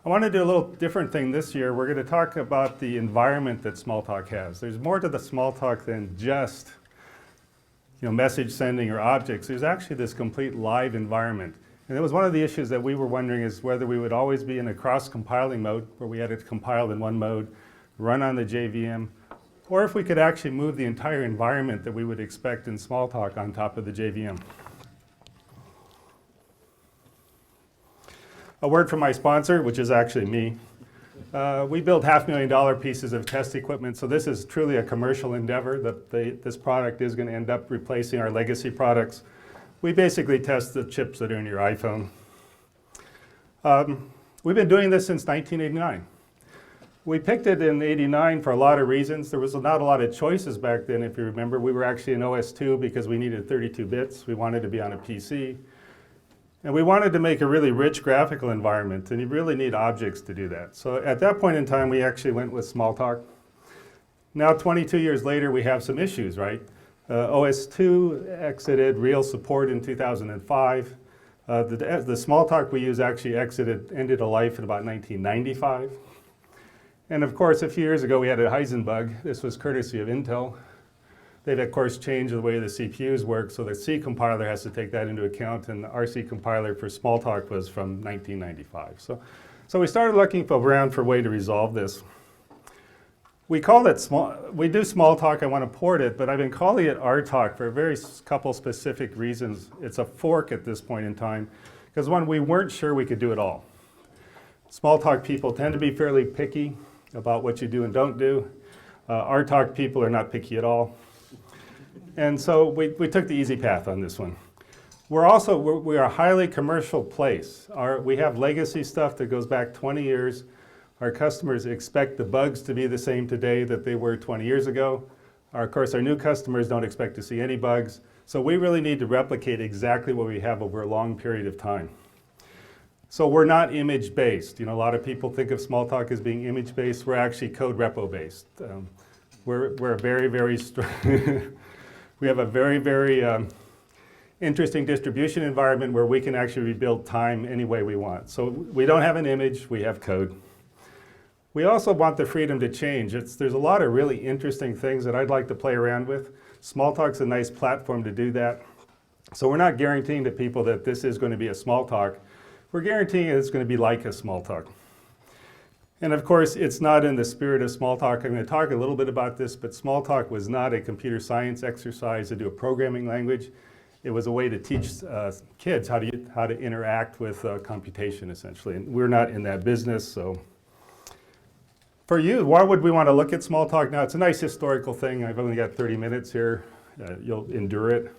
I want to do a little different thing this year. We're going to talk about the environment that Smalltalk has. There's more to the Smalltalk than just message sending or objects. There's actually this complete live environment. And it was one of the issues that we were wondering is whether we would always be in a cross-compiling mode, where we had it compiled in one mode, run on the JVM, or if we could actually move the entire environment that we would expect in Smalltalk on top of the JVM. A word from my sponsor, which is actually me. We build $500,000 pieces of test equipment, so this is truly a commercial endeavor. This product is going to end up replacing our legacy products. We basically test the chips that are in your iPhone. We've been doing this since 1989. We picked it in '89 for a lot of reasons. There was not a lot of choices back then, if you remember. We were actually in OS2 because we needed 32 bits. We wanted to be on a PC. And we wanted to make a really rich graphical environment, and you really need objects to do that. So at that point in time, we actually went with Smalltalk. Now, 22 years later, we have some issues, right? OS2 exited real support in 2005. The Smalltalk we use actually ended a life in about 1995. And of course, a few years ago, we had a Heisenbug. This was courtesy of Intel. They've, of course, changed the way the CPUs work, so the C compiler has to take that into account, and the RC compiler for Smalltalk was from 1995. So we started looking around for a way to resolve this. We do Smalltalk, I want to port it, but I've been calling it Rtalk for a very couple specific reasons. It's a fork at this point in time, because one, we weren't sure we could do it all. Smalltalk people tend to be fairly picky about what you do and don't do. Rtalk people are not picky at all. And so we took the easy path on this one. We are a highly commercial place. We have legacy stuff that goes back 20 years. Our customers expect the bugs to be the same today that they were 20 years ago. Of course, our new customers don't expect to see any bugs. So we really need to replicate exactly what we have over a long period of time. So we're not image-based. A lot of people think of Smalltalk as being image-based. We're actually code repo-based. We're a very, very we have a very, very interesting distribution environment where we can actually rebuild time any way we want. So we don't have an image, we have code. We also want the freedom to change. There's a lot of really interesting things that I'd like to play around with. Smalltalk's a nice platform to do that. So we're not guaranteeing to people that this is going to be a Smalltalk. We're guaranteeing it's going to be like a Smalltalk. And of course, it's not in the spirit of Smalltalk. I'm going to talk a little bit about this, but Smalltalk was not a computer science exercise to do a programming language. It was a way to teach kids how to interact with computation, essentially. And we're not in that business, so. For you, why would we want to look at Smalltalk now? It's a nice historical thing. I've only got 30 minutes here. You'll endure it.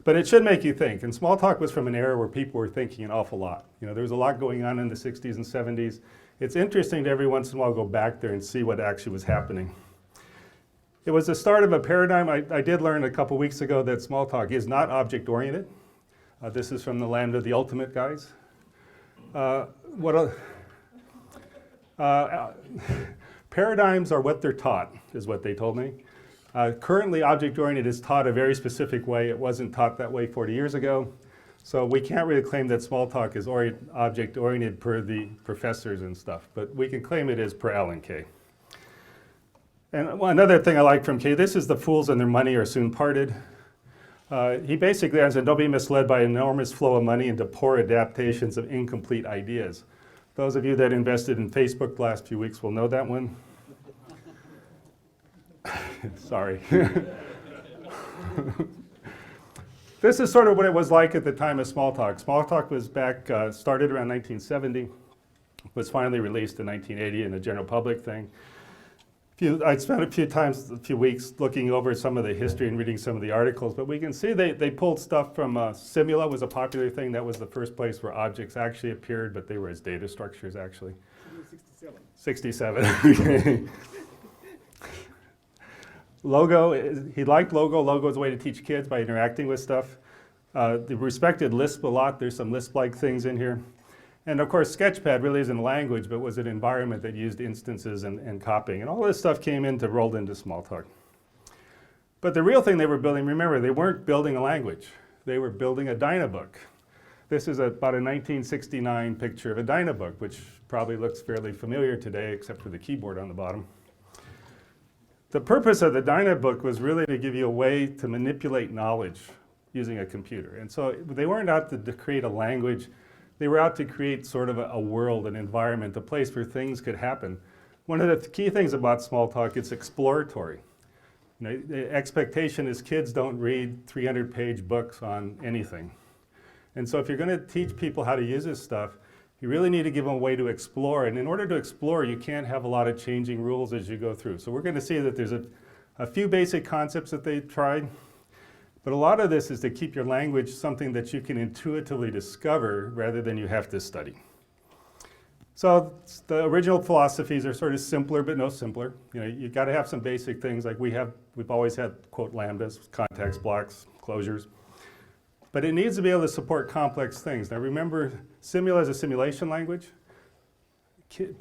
But it should make you think. And Smalltalk was from an era where people were thinking an awful lot. There was a lot going on in the 60s and 70s. It's interesting to every once in a while go back there and see what actually was happening. It was the start of a paradigm. I did learn a couple weeks ago that Smalltalk is not object-oriented. This is from the land of the ultimate guys. Paradigms are what they're taught, is what they told me. Currently, object-oriented is taught a very specific way. It wasn't taught that way 40 years ago. So we can't really claim that Smalltalk is object-oriented per the professors and stuff, but we can claim it is per Alan Kay. And another thing I like from Kay, this is the fools and their money are soon parted. He basically said, don't be misled by an enormous flow of money into poor adaptations of incomplete ideas. Those of you that invested in Facebook the last few weeks will know that one. Sorry. This is sort of what it was like at the time of Smalltalk. Smalltalk was started around 1970, was finally released in 1980 in a general public thing. I spent a few weeks looking over some of the history and reading some of the articles, but we can see they pulled stuff from Simula was a popular thing. That was the first place where objects actually appeared, but they were as data structures actually. 67. 67. Logo, he liked Logo. Logo is a way to teach kids by interacting with stuff. They respected Lisp a lot. There's some Lisp-like things in here. And of course, Sketchpad really isn't a language, but was an environment that used instances and copying. And all this stuff rolled into Smalltalk. But the real thing they were building, remember, they weren't building a language. They were building a Dynabook. This is about a 1969 picture of a Dynabook, which probably looks fairly familiar today, except for the keyboard on the bottom. The purpose of the Dynabook was really to give you a way to manipulate knowledge using a computer. And so they weren't out to create a language, they were out to create sort of a world, an environment, a place where things could happen. One of the key things about Smalltalk, it's exploratory. You know, the expectation is kids don't read 300-page books on anything. And so if you're going to teach people how to use this stuff, you really need to give them a way to explore. And in order to explore, you can't have a lot of changing rules as you go through. So we're going to see that there's a few basic concepts that they tried. But a lot of this is to keep your language something that you can intuitively discover rather than you have to study. So the original philosophies are sort of simpler, but no simpler. You know, you've got to have some basic things like we've always had, quote, lambdas, context blocks, closures. But it needs to be able to support complex things. Now remember, Simula is a simulation language.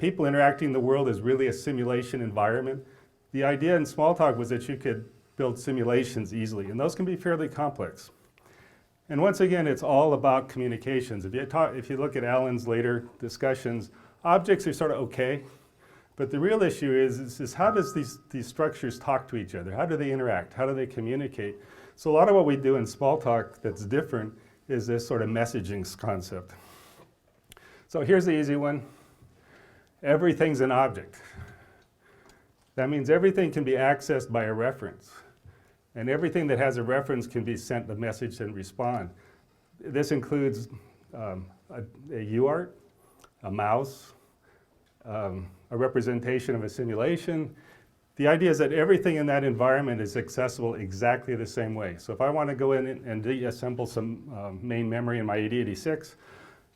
People interacting in the world is really a simulation environment. The idea in Smalltalk was that you could build simulations easily, and those can be fairly complex. And once again, it's all about communications. If you look at Alan's later discussions, objects are sort of okay, but the real issue is how does these structures talk to each other? How do they interact? How do they communicate? So a lot of what we do in Smalltalk that's different is this sort of messaging concept. So here's the easy one. Everything's an object. That means everything can be accessed by a reference. And everything that has a reference can be sent a message and respond. This includes a UART, a mouse, a representation of a simulation. The idea is that everything in that environment is accessible exactly the same way. So if I want to go in and deassemble some main memory in my 8086,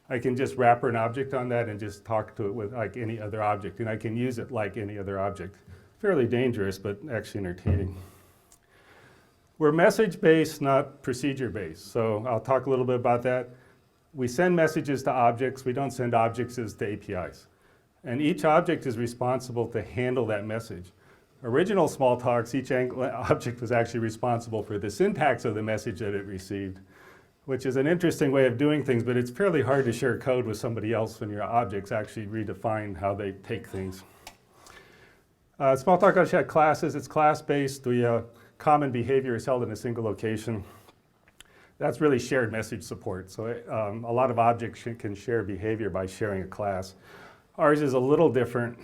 I can just wrapper an object on that and just talk to it with like any other object. And I can use it like any other object. Fairly dangerous, but actually entertaining. We're message-based, not procedure-based. So I'll talk a little bit about that. We send messages to objects. We don't send objects to APIs. And each object is responsible to handle that message. Original Smalltalks, each object was actually responsible for the syntax of the message that it received, which is an interesting way of doing things, but it's fairly hard to share code with somebody else when your objects actually redefine how they take things. Smalltalk actually had classes. It's class-based. Common behavior is held in a single location. That's really shared message support. So a lot of objects can share behavior by sharing a class. Ours is a little different.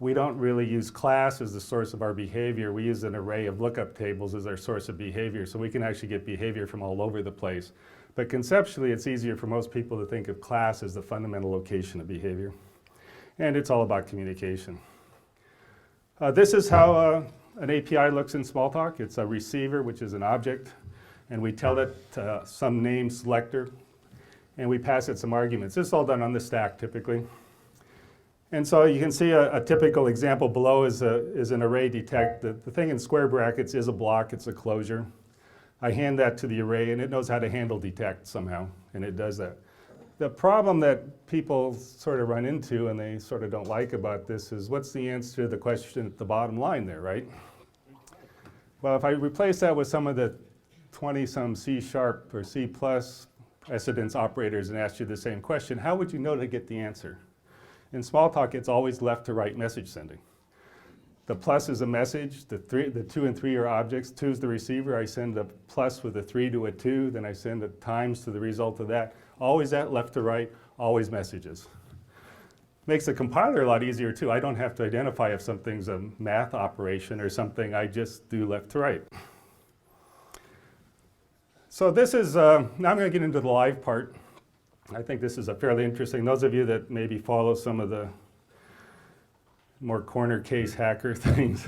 We don't really use class as the source of our behavior. We use an array of lookup tables as our source of behavior. So we can actually get behavior from all over the place. But conceptually, it's easier for most people to think of class as the fundamental location of behavior. And it's all about communication. This is how an API looks in Smalltalk. It's a receiver, which is an object, and we tell it some name selector, and we pass it some arguments. This is all done on the stack, typically. And so you can see a typical example below is an array detect. The thing in square brackets is a block, it's a closure. I hand that to the array, and it knows how to handle detect somehow, and it does that. The problem that people sort of run into and they sort of don't like about this is what's the answer to the question at the bottom line there, right? Well, if I replace that with some of the 20-some C# or C+ precedence operators and ask you the same question, how would you know to get the answer? In Smalltalk, it's always left to right message sending. The plus is a message, the 2 and 3 are objects, 2 is the receiver, I send a plus with a 3 to a 2, then I send a times to the result of that. Always that left to right, always messages. Makes the compiler a lot easier too. I don't have to identify if something's a math operation or something, I just do left to right. So this is, now I'm going to get into the live part. I think this is a fairly interesting, those of you that maybe follow some of the more corner case hacker things.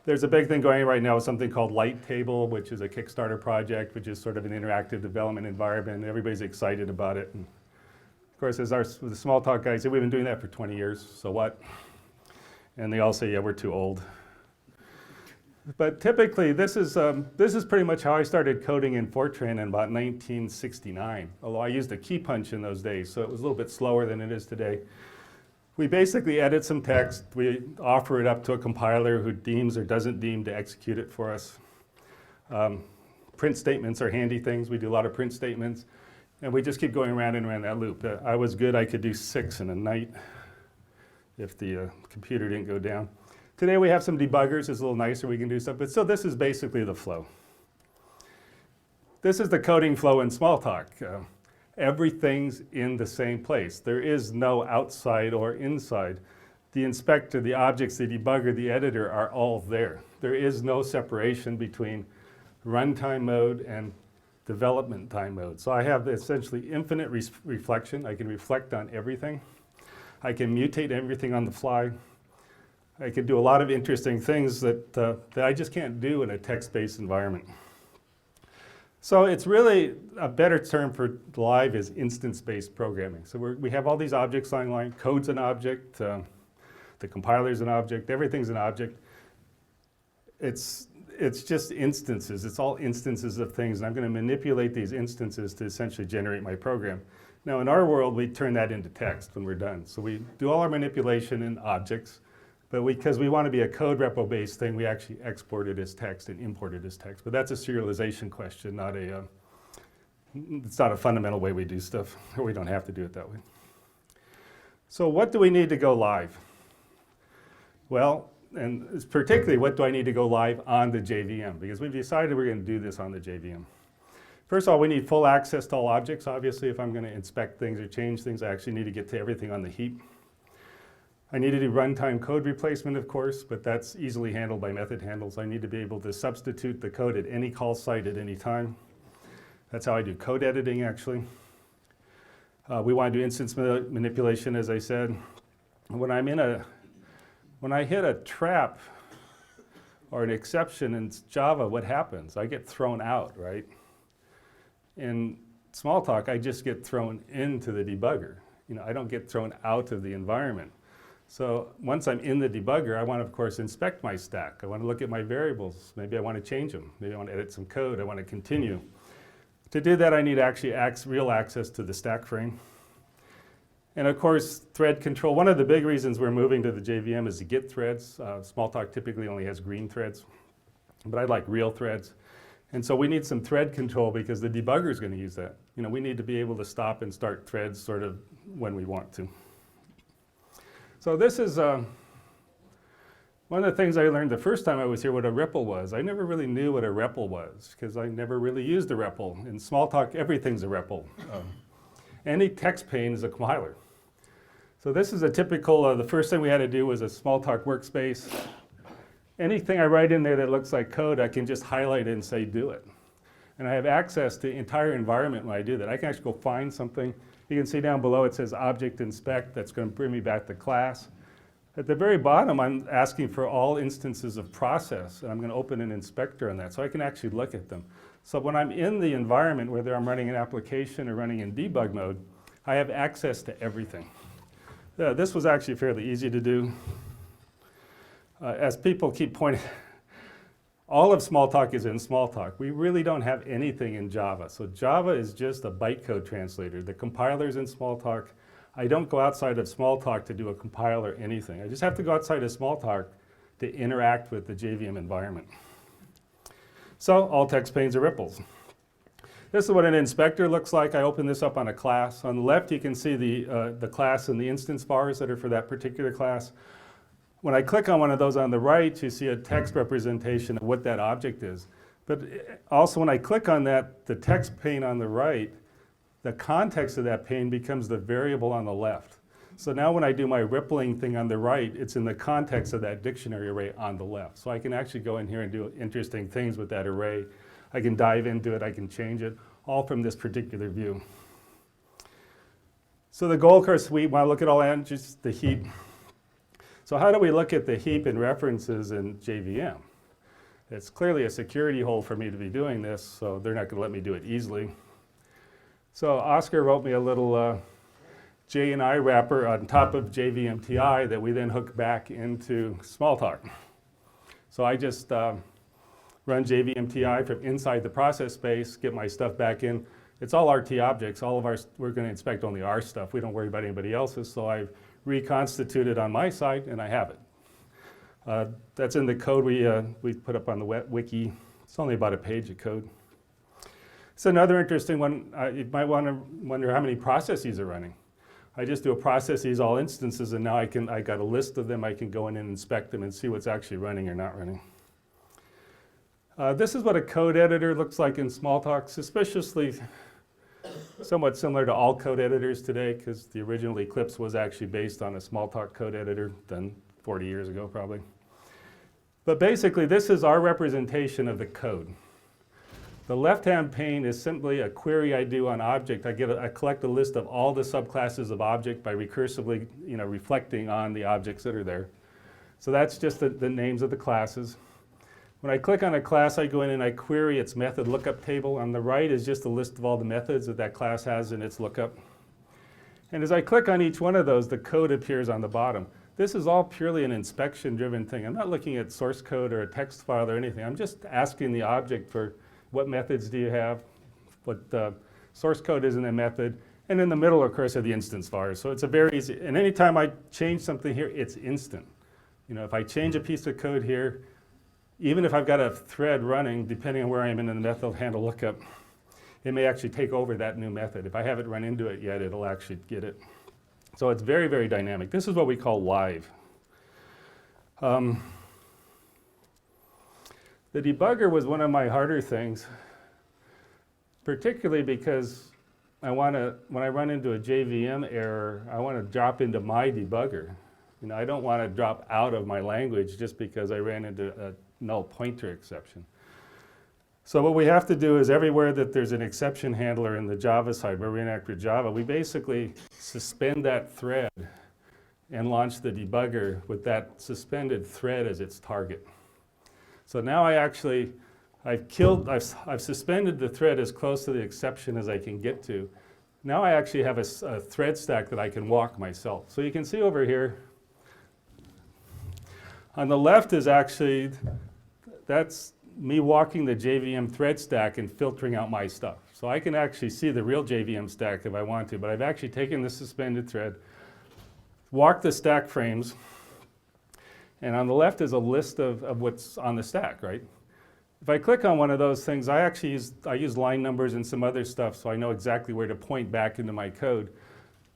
There's a big thing going on right now with something called Light Table, which is a Kickstarter project, which is sort of an interactive development environment. Everybody's excited about it. And of course, as the Smalltalk guys say, we've been doing that for 20 years, so what? And they all say, yeah, we're too old. But typically, this is pretty much how I started coding in Fortran in about 1969, although I used a key punch in those days, so it was a little bit slower than it is today. We basically edit some text, we offer it up to a compiler who deems or doesn't deem to execute it for us. Print statements are handy things, we do a lot of print statements. And we just keep going around and around that loop. I was good, I could do 6 in a night if the computer didn't go down. Today we have some debuggers, it's a little nicer, we can do stuff, but still this is basically the flow. This is the coding flow in Smalltalk. Everything's in the same place. There is no outside or inside. The inspector, the objects, the debugger, the editor are all there. There is no separation between runtime mode and development time mode. So I have essentially infinite reflection. I can reflect on everything. I can mutate everything on the fly. I can do a lot of interesting things that I just can't do in a text-based environment. So it's really, a better term for live is instance-based programming. So we have all these objects online. Code's an object, the compiler's an object, everything's an object. It's just instances. It's all instances of things, and I'm going to manipulate these instances to essentially generate my program. Now, in our world, we turn that into text when we're done. So we do all our manipulation in objects, but because we want to be a code repo-based thing, we actually export it as text and import it as text. But that's a serialization question, not a, it's not a fundamental way we do stuff, or we don't have to do it that way. So what do we need to go live? Well, and particularly, what do I need to go live on the JVM? Because we've decided we're going to do this on the JVM. First of all, we need full access to all objects. Obviously, if I'm going to inspect things or change things, I actually need to get to everything on the heap. I need to do runtime code replacement, of course, but that's easily handled by method handles. I need to be able to substitute the code at any call site at any time. That's how I do code editing, actually. We want to do instance manipulation, as I said. When I hit a trap or an exception in Java, what happens? I get thrown out, right? In Smalltalk, I just get thrown into the debugger. You know, I don't get thrown out of the environment. So once I'm in the debugger, I want to, of course, inspect my stack. I want to look at my variables. Maybe I want to change them. Maybe I want to edit some code. I want to continue. To do that, I need actually real access to the stack frame. And of course, thread control. One of the big reasons we're moving to the JVM is to get threads. Smalltalk typically only has green threads, but I'd like real threads. And so we need some thread control because the debugger is going to use that. You know, we need to be able to stop and start threads sort of when we want to. So this is one of the things I learned the first time I was here, what a REPL was. I never really knew what a REPL was because I never really used a REPL. In Smalltalk, everything's a REPL. Any text pane is a compiler. So this is a typical, the first thing we had to do was a Smalltalk Workspace. Anything I write in there that looks like code, I can just highlight it and say, do it. And I have access to the entire environment when I do that. I can actually go find something. You can see down below it says Object Inspect. That's going to bring me back to class. At the very bottom, I'm asking for all instances of process, and I'm going to open an inspector on that so I can actually look at them. So when I'm in the environment, whether I'm running an application or running in debug mode, I have access to everything. This was actually fairly easy to do. As people keep pointing, all of Smalltalk is in Smalltalk. We really don't have anything in Java. So Java is just a bytecode translator. The compiler's in Smalltalk. I don't go outside of Smalltalk to do a compile or anything. I just have to go outside of Smalltalk to interact with the JVM environment. So all text panes are ripples. This is what an inspector looks like. I open this up on a class. On the left, you can see the class and the instance bars that are for that particular class. When I click on one of those on the right, you see a text representation of what that object is. But also when I click on that, the text pane on the right, the context of that pane becomes the variable on the left. So now when I do my rippling thing on the right, it's in the context of that dictionary array on the left. So I can actually go in here and do interesting things with that array. I can dive into it, I can change it, all from this particular view. So the goal, of course, we want to look at all that, just the heap. So how do we look at the heap and references in JVM? It's clearly a security hole for me to be doing this, so they're not going to let me do it easily. So Oscar wrote me a little J&I wrapper on top of JVMTI that we then hook back into Smalltalk. So I just run JVMTI from inside the process space, get my stuff back in. It's all RT objects. All of our, we're going to inspect only our stuff. We don't worry about anybody else's, so I've reconstituted on my side, and I have it. That's in the code we put up on the wiki. It's only about a page of code. It's another interesting one. You might want to wonder how many processes are running. I just do a processes all instances, and now I got a list of them. I can go in and inspect them and see what's actually running or not running. This is what a code editor looks like in Smalltalk, suspiciously somewhat similar to all code editors today, because the original Eclipse was actually based on a Smalltalk code editor done 40 years ago probably. But basically this is our representation of the code. The left-hand pane is simply a query I do on object. I collect a list of all the subclasses of object by recursively reflecting on the objects that are there. So that's just the names of the classes. When I click on a class, I go in and I query its method lookup table. On the right is just a list of all the methods that class has in its lookup. And as I click on each one of those, the code appears on the bottom. This is all purely an inspection-driven thing. I'm not looking at source code or a text file or anything. I'm just asking the object for what methods do you have, what source code is in the method, and in the middle, of course, are the instance vars. So it's a very easy, and anytime I change something here, it's instant. If I change a piece of code here, even if I've got a thread running, depending on where I am in the method handle lookup, it may actually take over that new method. If I haven't run into it yet, it'll actually get it. So it's very, very dynamic. This is what we call live. The debugger was one of my harder things, particularly because when I run into a JVM error, I want to drop into my debugger. I don't want to drop out of my language just because I ran into a null pointer exception. So what we have to do is everywhere that there's an exception handler in the Java side where we interact with Java, we basically suspend that thread and launch the debugger with that suspended thread as its target. So now I've suspended the thread as close to the exception as I can get to. Now I actually have a thread stack that I can walk myself. So you can see over here, on the left is actually, that's me walking the JVM thread stack and filtering out my stuff. So I can actually see the real JVM stack if I want to, but I've actually taken the suspended thread, walked the stack frames, and on the left is a list of what's on the stack, right? If I click on one of those things, I use line numbers and some other stuff so I know exactly where to point back into my code.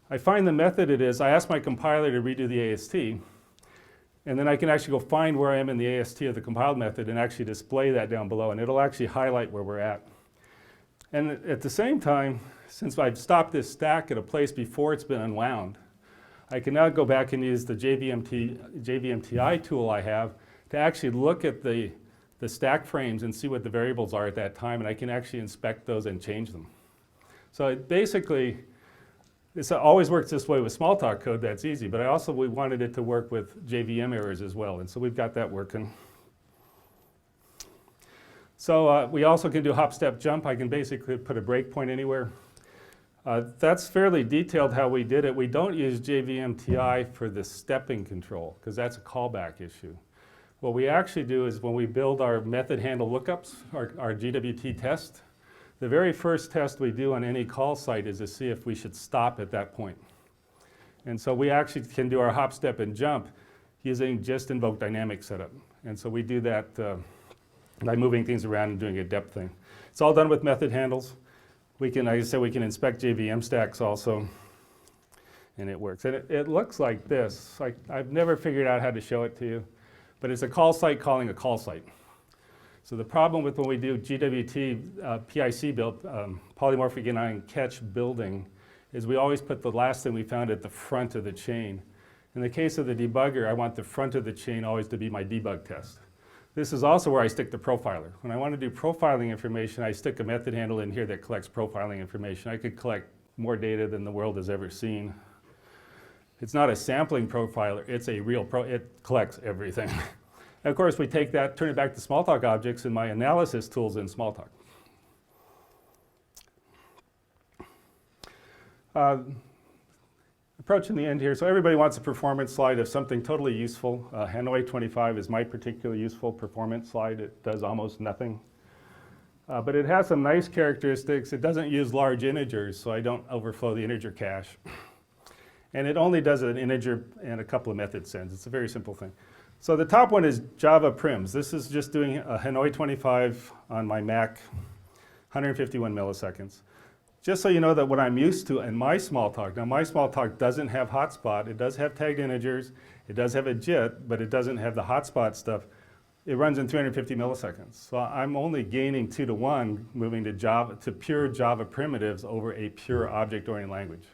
I find the method it is, I ask my compiler to redo the AST, and then I can actually go find where I am in the AST of the compiled method and actually display that down below, and it'll actually highlight where we're at. And at the same time, since I've stopped this stack at a place before it's been unwound, I can now go back and use the JVMTI tool I have to actually look at the stack frames and see what the variables are at that time, and I can actually inspect those and change them. So it always works this way with Smalltalk code, that's easy, but we wanted it to work with JVM errors as well, and so we've got that working. So we also can do hop, step, jump. I can basically put a breakpoint anywhere. That's fairly detailed how we did it. We don't use JVMTI for the stepping control, because that's a callback issue. What we actually do is when we build our method handle lookups, our GWT test, the very first test we do on any call site is to see if we should stop at that point. And so we actually can do our hop, step, and jump using just invoke dynamic setup. And so we do that by moving things around and doing a depth thing. It's all done with method handles. We can, like I said, we can inspect JVM stacks also, and it works. And it looks like this. I've never figured out how to show it to you, but it's a call site calling a call site. So the problem with when we do GWT PIC build, polymorphic inline catch building, is we always put the last thing we found at the front of the chain. In the case of the debugger, I want the front of the chain always to be my debug test. This is also where I stick the profiler. When I want to do profiling information, I stick a method handle in here that collects profiling information. I could collect more data than the world has ever seen. It's not a sampling profiler, it's a real it collects everything. And of course, we take that, turn it back to Smalltalk objects in my analysis tools in Smalltalk. Approaching the end here, so everybody wants a performance slide of something totally useful. Hanoi 25 is my particular useful performance slide. It does almost nothing. But it has some nice characteristics. It doesn't use large integers, so I don't overflow the integer cache. And it only does an integer and a couple of method sends. It's a very simple thing. So the top one is Java prims. This is just doing a Hanoi 25 on my Mac, 151 milliseconds. Just so you know that what I'm used to in my Smalltalk, now my Smalltalk doesn't have hotspot, it does have tagged integers, it does have a JIT, but it doesn't have the hotspot stuff. It runs in 350 milliseconds. So I'm only gaining 2 to 1 moving to pure Java primitives over a pure object-oriented language.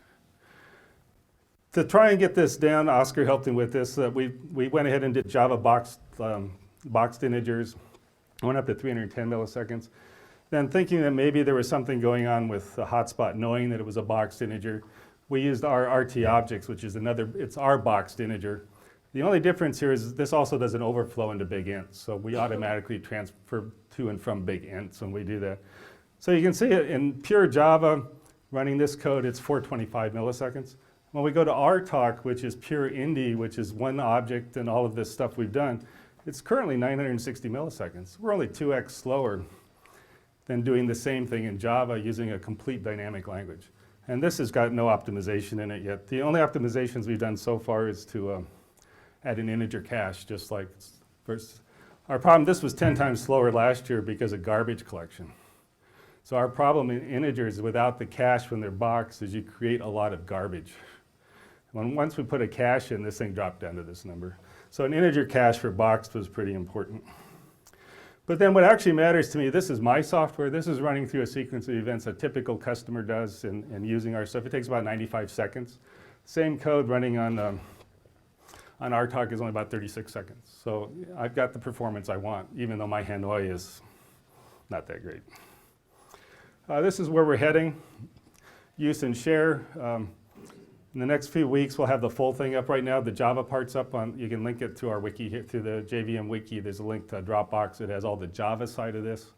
To try and get this down, Oscar helped me with this. We went ahead and did Java boxed integers, went up to 310 milliseconds. Then thinking that maybe there was something going on with the hotspot, knowing that it was a boxed integer, we used our RT objects, which is it's our boxed integer. The only difference here is this also doesn't overflow into big ints, so we automatically transfer to and from big ints when we do that. So you can see it in pure Java, running this code, it's 425 milliseconds. When we go to Rtalk, which is pure Indy, which is one object and all of this stuff we've done, it's currently 960 milliseconds. We're only 2x slower than doing the same thing in Java using a complete dynamic language. And this has got no optimization in it yet. The only optimizations we've done so far is to add an integer cache, just like first. Our problem, this was 10 times slower last year because of garbage collection. So our problem in integers without the cache when they're boxed is you create a lot of garbage. Once we put a cache in, this thing dropped down to this number. So an integer cache for boxed was pretty important. But then what actually matters to me, this is my software. This is running through a sequence of events a typical customer does and using our stuff. It takes about 95 seconds. Same code running on Rtalk is only about 36 seconds. So I've got the performance I want, even though my Hanoi is not that great. This is where we're heading. Use and share. In the next few weeks, we'll have the full thing up. Right now, the Java part's up on, you can link it to our wiki here, to the JVM wiki. There's a link to Dropbox. It has all the Java side of this.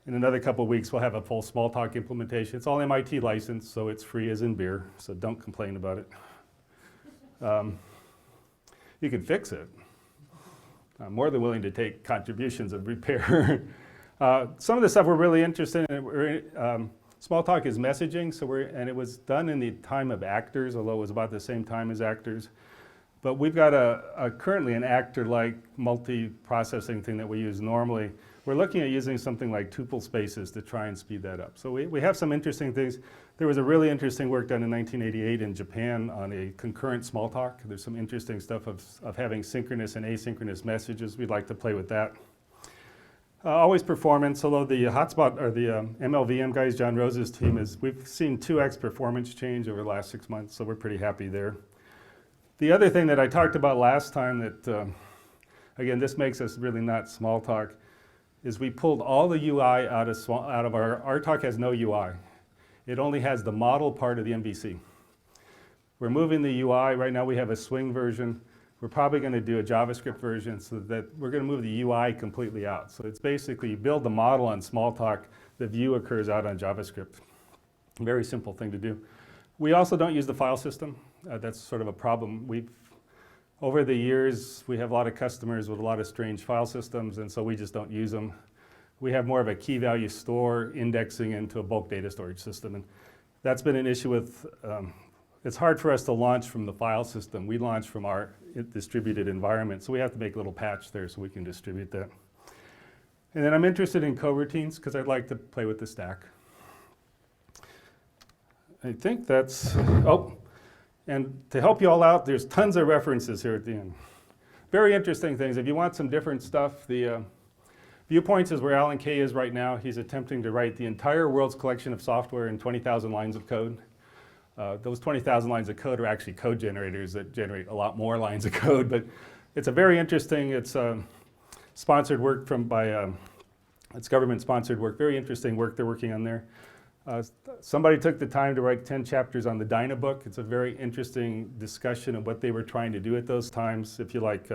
In another couple of weeks, we'll have a full Smalltalk implementation. It's all MIT licensed, so it's free as in beer, so don't complain about it. You can fix it. I'm more than willing to take contributions of repair. Some of the stuff we're really interested in, Smalltalk is messaging, and it was done in the time of actors, although it was about the same time as actors. But we've got currently an actor-like multi-processing thing that we use normally. We're looking at using something like tuple spaces to try and speed that up. So we have some interesting things. There was a really interesting work done in 1988 in Japan on a concurrent Smalltalk. There's some interesting stuff of having synchronous and asynchronous messages. We'd like to play with that. Always performance, although the hotspot or the MLVM guys, John Rose's team, we've seen 2x performance change over the last 6 months, so we're pretty happy there. The other thing that I talked about last time that, again, this makes us really not Smalltalk, is we pulled all the UI out of our Rtalk has no UI. It only has the model part of the MVC. We're moving the UI, right now we have a Swing version. We're probably going to do a JavaScript version so that we're going to move the UI completely out. So it's basically you build the model on Smalltalk, the view occurs out on JavaScript. Very simple thing to do. We also don't use the file system. That's sort of a problem. Over the years, we have a lot of customers with a lot of strange file systems, and so we just don't use them. We have more of a key value store indexing into a bulk data storage system, and that's been an issue with it's hard for us to launch from the file system. We launch from our distributed environment, so we have to make a little patch there so we can distribute that. And then I'm interested in coroutines because I'd like to play with the stack. I think that's, and to help you all out, there's tons of references here at the end. Very interesting things. If you want some different stuff, the Viewpoints is where Alan Kay is right now. He's attempting to write the entire world's collection of software in 20,000 lines of code. Those 20,000 lines of code are actually code generators that generate a lot more lines of code, but it's a very interesting, it's sponsored work it's government-sponsored work, very interesting work they're working on there. Somebody took the time to write 10 chapters on the Dynabook. It's a very interesting discussion of what they were trying to do at those times, if you like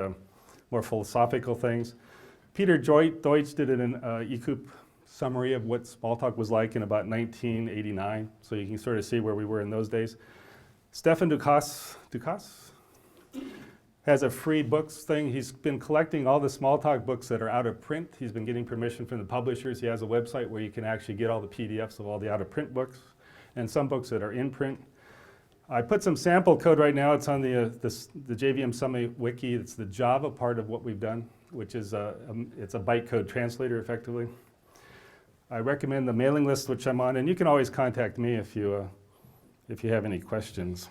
more philosophical things. Peter Deutsch did an eCoop summary of what Smalltalk was like in about 1989, so you can sort of see where we were in those days. Stefan Dukas has a free books thing. He's been collecting all the Smalltalk books that are out of print. He's been getting permission from the publishers. He has a website where you can actually get all the PDFs of all the out of print books and some books that are in print. I put some sample code right now. It's on the JVM Summit wiki. It's the Java part of what we've done, which is it's a bytecode translator effectively. I recommend the mailing list which I'm on, and you can always contact me if you have any questions.